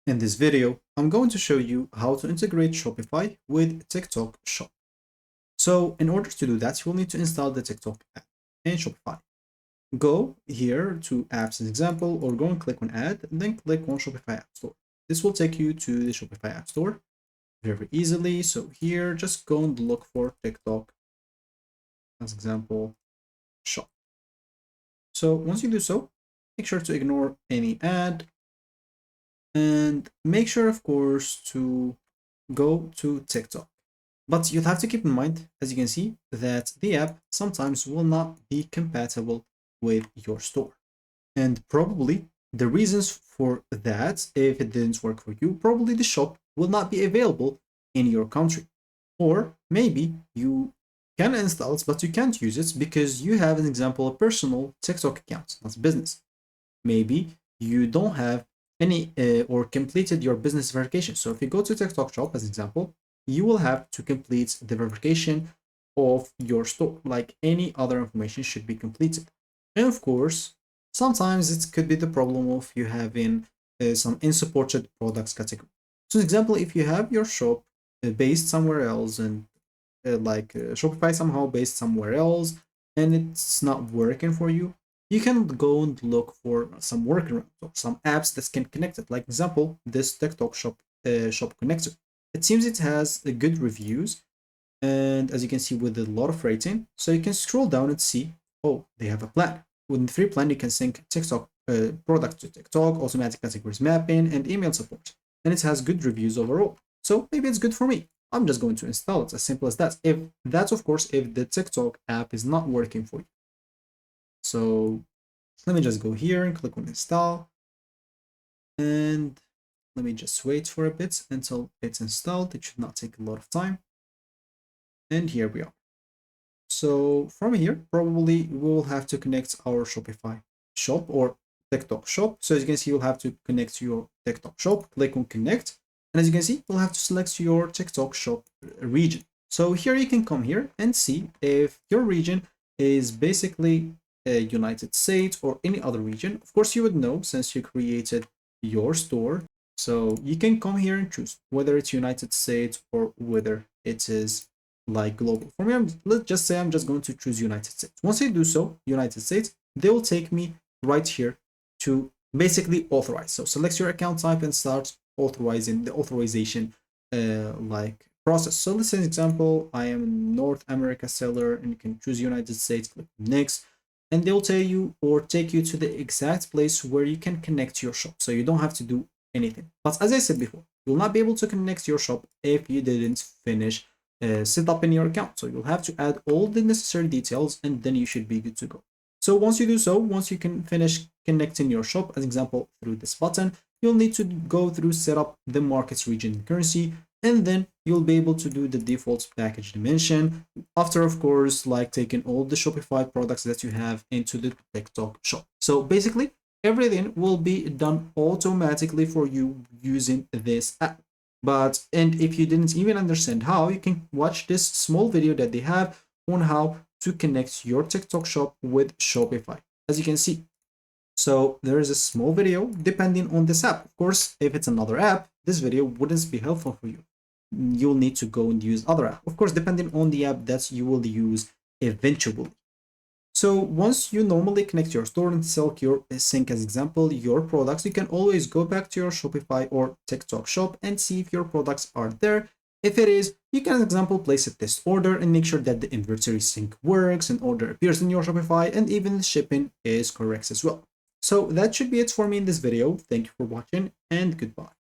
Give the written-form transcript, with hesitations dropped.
In this video, I'm going to show you how to integrate Shopify with TikTok Shop. So in order to do that, you'll need to install the TikTok app in Shopify. Go here to apps as example, or go and click on add, and then click on Shopify App Store. This will take you to the Shopify App Store very easily. So here, just go and look for TikTok as example shop. So once you do so, make sure to ignore any ad and make sure, of course, to go to TikTok. But you'll have to keep in mind, as you can see, that the app sometimes will not be compatible with your store. And probably the reasons for that, if it didn't work for you, probably the shop will not be available in your country. Or maybe you can install it, but you can't use it because you have, an example, a personal TikTok account, not business. Maybe you don't have any or completed your business verification. So if you go to TikTok Shop as example, you will have to complete the verification of your store, like any other information should be completed. And of course, sometimes it could be the problem of you having some unsupported products category. So example, if you have your shop based somewhere else and Shopify somehow based somewhere else and it's not working for you, you can go and look for some workarounds or some apps that can connect it. Like example, this TikTok shop connector. It seems it has good reviews, and as you can see with a lot of rating. So you can scroll down and see, oh, they have a plan. With the free plan, you can sync TikTok product to TikTok, automatic categories mapping, and email support. And it has good reviews overall. So maybe it's good for me. I'm just going to install it, as simple as that. If that's, of course, if the TikTok app is not working for you. So let me just go here and click on install. And let me just wait for a bit until it's installed. It should not take a lot of time. And here we are. So from here, probably we will have to connect our Shopify shop or TikTok shop. So as you can see, you'll have to connect to your TikTok shop, click on connect. And as you can see, you'll have to select your TikTok shop region. So here you can come here and see if your region is basically United States or any other region. Of course, you would know since you created your store. So you can come here and choose whether it's United States or whether it is like global. For me, let's just say I'm just going to choose United States. Once I do so, United States, they will take me right here to basically authorize. So select your account type and start authorizing the authorization process. So let's say, an example, I am a North America seller and you can choose United States, click next, and they'll tell you or take you to the exact place where you can connect your shop. So you don't have to do anything. But as I said before, you'll not be able to connect your shop if you didn't finish set up in your account. So you'll have to add all the necessary details and then you should be good to go. So once you do so, once you can finish connecting your shop, as example, through this button, you'll need to go through set up the markets region and currency, and then you'll be able to do the default package dimension after, of course, like taking all the Shopify products that you have into the TikTok shop. So basically, everything will be done automatically for you using this app. And if you didn't even understand how, you can watch this small video that they have on how to connect your TikTok shop with Shopify, as you can see. So there is a small video depending on this app. Of course, if it's another app, this video wouldn't be helpful for you. You'll need to go and use other app. Of course, depending on the app that you will use eventually. So once you normally connect your store and sync as example your products, you can always go back to your Shopify or TikTok shop and see if your products are there. If it is, you can, as example, place a test order and make sure that the inventory sync works and order appears in your Shopify and even the shipping is correct as well. So that should be it for me in this video. Thank you for watching and goodbye.